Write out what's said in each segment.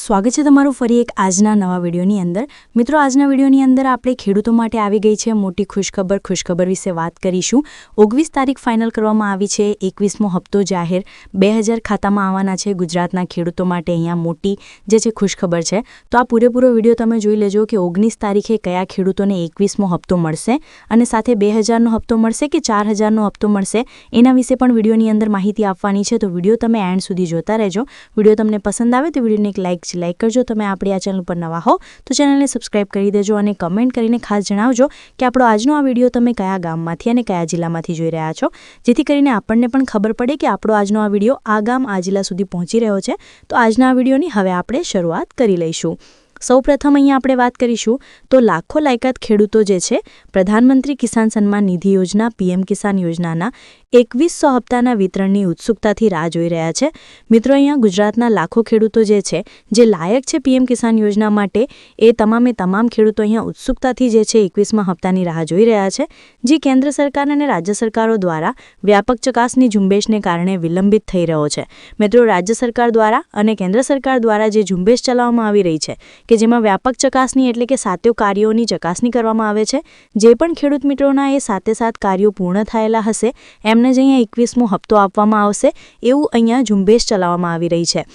સ્વાગત છે તમારું ફરી એક આજના નવા વિડીયોની અંદર। મિત્રો, આજના વિડીયોની અંદર આપણે ખેડૂતો માટે આવી ગઈ છે મોટી ખુશખબર વિશે વાત કરીશું। 29 તારીખ ફાઇનલ કરવામાં આવી છે, 21મો હપ્તો જાહેર 2000 ખાતામાં આવવાના છે ગુજરાતના ખેડૂતો માટે। અહીંયા મોટી જે છે ખુશખબર છે, તો આ પૂરેપૂરો વિડીયો તમે જોઈ લેજો કે 19 તારીખે કયા ખેડૂતોને 21મો હપ્તો મળશે અને સાથે 2000નો હપ્તો મળશે કે 4000નો હપ્તો મળશે, એના વિશે પણ વિડીયોની અંદર માહિતી આપવાની છે। તો વિડીયો તમે એન્ડ સુધી જોતા રહેજો। વિડીયો તમને પસંદ આવે તો વિડીયોને એક લાઇક કરજો। તમે આપણી આ ચેનલ પર નવા હો તો ચેનલને સબસ્ક્રાઇબ કરી દેજો અને કમેન્ટ કરીને ખાસ જણાવજો કે આપણો આજનો આ વિડીયો તમે કયા ગામમાંથી અને કયા જિલ્લામાંથી જોઈ રહ્યા છો, જેથી કરીને આપણને પણ ખબર પડે કે આપણો આજનો આ વિડીયો આ ગામ આ જિલ્લા સુધી પહોંચી રહ્યો છે। તો આજના આ વિડીયોની હવે આપણે શરૂઆત કરી લઈશું। સૌપ્રથમ અહીંયા આપણે વાત કરીશું તો લાખો લાયકાત ખેડૂતો જે છે પ્રધાનમંત્રી કિસાન સન્માન નિધિ યોજના પીએમ કિસાન યોજનાના 2100 હપ્તાના વિતરણની ઉત્સુકતાથી રાહ જોઈ રહ્યા છે। મિત્રો, અહીંયા ગુજરાતના લાખો ખેડૂતો જે છે જે લાયક છે પીએમ કિસાન યોજના માટે, એ તમામ ખેડૂતો અહીંયા ઉત્સુકતાથી જે છે 21મા હપ્તાની રાહ જોઈ રહ્યા છે, જે કેન્દ્ર સરકાર અને રાજ્ય સરકારો દ્વારા વ્યાપક ચકાસણી ઝુંબેશને કારણે વિલંબિત થઈ રહ્યો છે। મિત્રો, રાજ્ય સરકાર દ્વારા અને કેન્દ્ર સરકાર દ્વારા જે ઝુંબેશ ચલાવવામાં આવી રહી છે કે જેમાં વ્યાપક ચકાસણી એટલે કે સાત્યો કાર્યોની ચકાસણી કરવામાં આવે છે। જે પણ ખેડૂત મિત્રોના એ સાત કાર્યો પૂર્ણ થયેલા હશે એમને જ અહીંયા 21મો હપ્તો આપવામાં આવશે, એવું અહીંયા ઝુંબેશ ચલાવવામાં આવી રહી છે।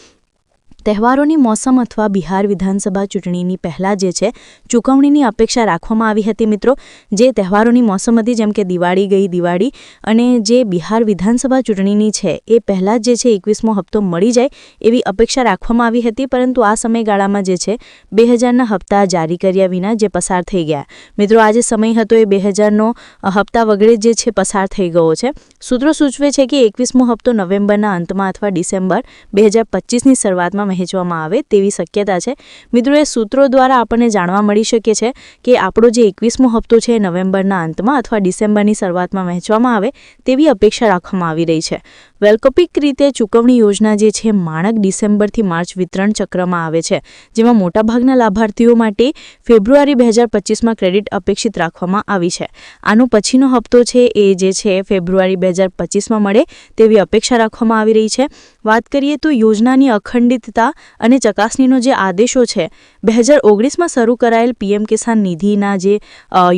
તહેવારોની મોસમ અથવા બિહાર વિધાનસભા ચૂંટણીની પહેલાં જે છે ચૂકવણીની અપેક્ષા રાખવામાં આવી હતી। મિત્રો, જે તહેવારોની મોસમ હતી જેમ કે દિવાળી અને જે બિહાર વિધાનસભા ચૂંટણીની છે એ પહેલાં જ જે છે 21મો હપ્તો મળી જાય એવી અપેક્ષા રાખવામાં આવી હતી, પરંતુ આ સમયગાળામાં જે છે 2000ના હપ્તા જારી કર્યા વિના જે પસાર થઈ ગયા। મિત્રો, આ જે સમય હતો એ 2000નો હપ્તા વગેરે જે છે પસાર થઈ ગયો છે। સૂત્રો સૂચવે છે કે 21મો હપ્તો નવેમ્બરના અંતમાં અથવા ડિસેમ્બર 2025ની શરૂઆતમાં વહેંચવામાં આવે તેવી શક્યતા છે। મિત્રો, એ સૂત્રો દ્વારા આપણને જાણવા મળી શકે છે કે આપણો જે 21મો હપ્તો છે એ નવેમ્બરના અંતમાં અથવા ડિસેમ્બરની શરૂઆતમાં વહેંચવામાં આવે તેવી અપેક્ષા રાખવામાં આવી રહી છે। વૈકલ્પિક રીતે ચૂકવણી યોજના જે છે માણક ડિસેમ્બરથી માર્ચ વિતરણ ચક્રમાં આવે છે, જેમાં મોટાભાગના લાભાર્થીઓ માટે ફેબ્રુઆરી 2025માં ક્રેડિટ અપેક્ષિત રાખવામાં આવી છે। આનો પછીનો હપ્તો છે એ જે છે ફેબ્રુઆરી 2025માં મળે તેવી અપેક્ષા રાખવામાં આવી રહી છે। વાત કરીએ તો યોજનાની અખંડિતતા અને ચકાસણીનો જે આદેશો છે 2019માં શરૂ કરાયેલ પીએમ કિસાન નિધિના જે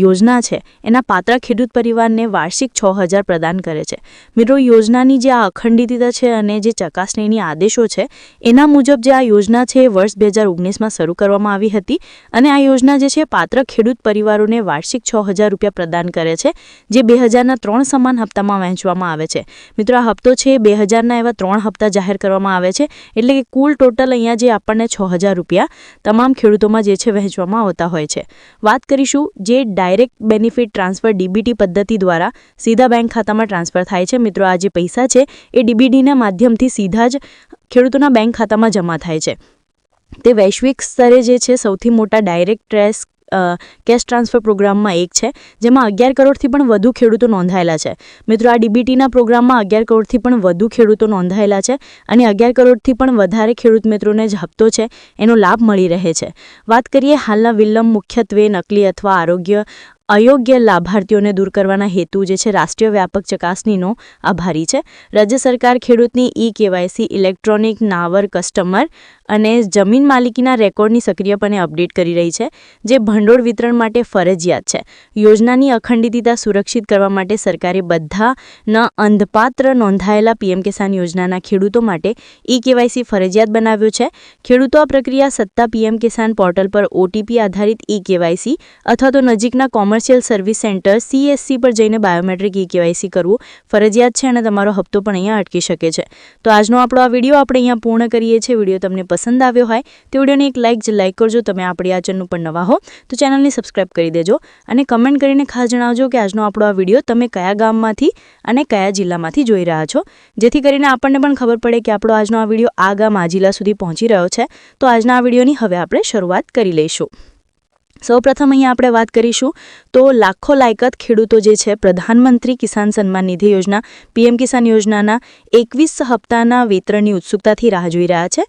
યોજના છે એના પાત્ર ખેડૂત પરિવારને વાર્ષિક 6000 પ્રદાન કરે છે। મિત્રો, યોજનાની જે આ અખંડિતતા છે અને જે ચકાસણીની આદેશો છે એના મુજબ જે આ યોજના છે એ વર્ષ 2019માં શરૂ કરવામાં આવી હતી અને આ યોજના જે છે પાત્ર ખેડૂત પરિવારોને વાર્ષિક 6000 રૂપિયા પ્રદાન કરે છે, જે 2000ના 3 સમાન હપ્તામાં વહેંચવામાં આવે છે। મિત્રો, આ હપ્તો છે 2000ના એવા 3 હપ્તા જાહેર કરવામાં આવે છે, એટલે કે કુલ ટોટલ અહીંયા જે આપણને 6000 રૂપિયા તમામ ખેડૂતોમાં જે છે વહેંચવામાં આવતા હોય છે। વાત કરીશું જે ડાયરેક્ટ બેનિફિટ ટ્રાન્સફર ડીબીટી પદ્ધતિ દ્વારા સીધા બેંક ખાતામાં ટ્રાન્સફર થાય છે। મિત્રો, આ જે પૈસા છે એ ડીબીટીના માધ્યમથી સીધા જ ખેડૂતોના બેંક ખાતામાં જમા થાય છે। તે વૈશ્વિક સ્તરે જે છે સૌથી મોટા ડાયરેક્ટ કેશ ટ્રાન્સફર પ્રોગ્રામમાં એક છે, જેમાં 11 કરોડથી પણ વધુ ખેડૂતો નોંધાયેલા છે। મિત્રો, આ ડીબીટીના પ્રોગ્રામમાં 11 કરોડથી પણ વધુ ખેડૂતો નોંધાયેલા છે અને 11 કરોડથી પણ વધારે ખેડૂત મિત્રોને જ હપ્તો છે એનો લાભ મળી રહે છે। વાત કરીએ હાલના વિલંબ મુખ્યત્વે નકલી અથવા અયોગ્ય લાભાર્થીઓને દૂર કરવાના હેતુ જે છે રાષ્ટ્રીય વ્યાપક ચકાસણીનો આભારી છે। રાજ્ય સરકાર ખેડૂતની કેવાયસી ઇલેક્ટ્રોનિક નાવર કસ્ટમર અને જમીન માલિકીના રેકોર્ડની સક્રિયપણે અપડેટ કરી રહી છે, જે ભંડોળ વિતરણ માટે ફરજિયાત છે। યોજનાની અખંડિતતા સુરક્ષિત કરવા માટે સરકારે બધા અંધપાત્ર નોંધાયેલા પીએમ કિસાન યોજનાના ખેડૂતો માટે કેવાયસી ફરજિયાત બનાવ્યું છે। ખેડૂતો આ પ્રક્રિયા સત્તા પીએમ કિસાન પોર્ટલ પર ઓટીપી આધારિત કેવાયસી અથવા તો નજીકના કોમર્શિયલ સર્વિસ સેન્ટર CSC પર જઈને બાયોમેટ્રિક કેવાયસી કરવું ફરજિયાત છે અને તમારો હપ્તો પણ અહીંયા અટકી શકે છે। તો આજનો આપણો આ વિડીયો આપણે અહીંયા પૂર્ણ કરીએ છીએ। વિડીયો તમને પસંદ આવ્યો હોય તો વિડીયોને એક લાઇક કરજો। તમે આપણી આ ચેનલ પર નવા હો તો ચેનલને સબસ્ક્રાઇબ કરી દેજો અને કમેન્ટ કરીને ખાસ જણાવજો કે આજનો આપણો આ વિડીયો તમે કયા ગામમાંથી અને કયા જિલ્લામાંથી જોઈ રહ્યા છો, જેથી કરીને આપણને પણ ખબર પડે કે આપણો આજનો આ વિડીયો આ ગામ આ જિલ્લા સુધી પહોંચી રહ્યો છે। તો આજના આ વિડીયોની હવે આપણે શરૂઆત કરી લઈશું। સૌપ્રથમ અહીંયા આપણે વાત કરીશું તો લાખો લાયકાત ખેડૂતો જે છે પ્રધાનમંત્રી કિસાન સન્માન નિધિ યોજના પીએમ કિસાન યોજનાના 21 હપ્તાના વિતરણની ઉત્સુકતાથી રાહ જોઈ રહ્યા છે।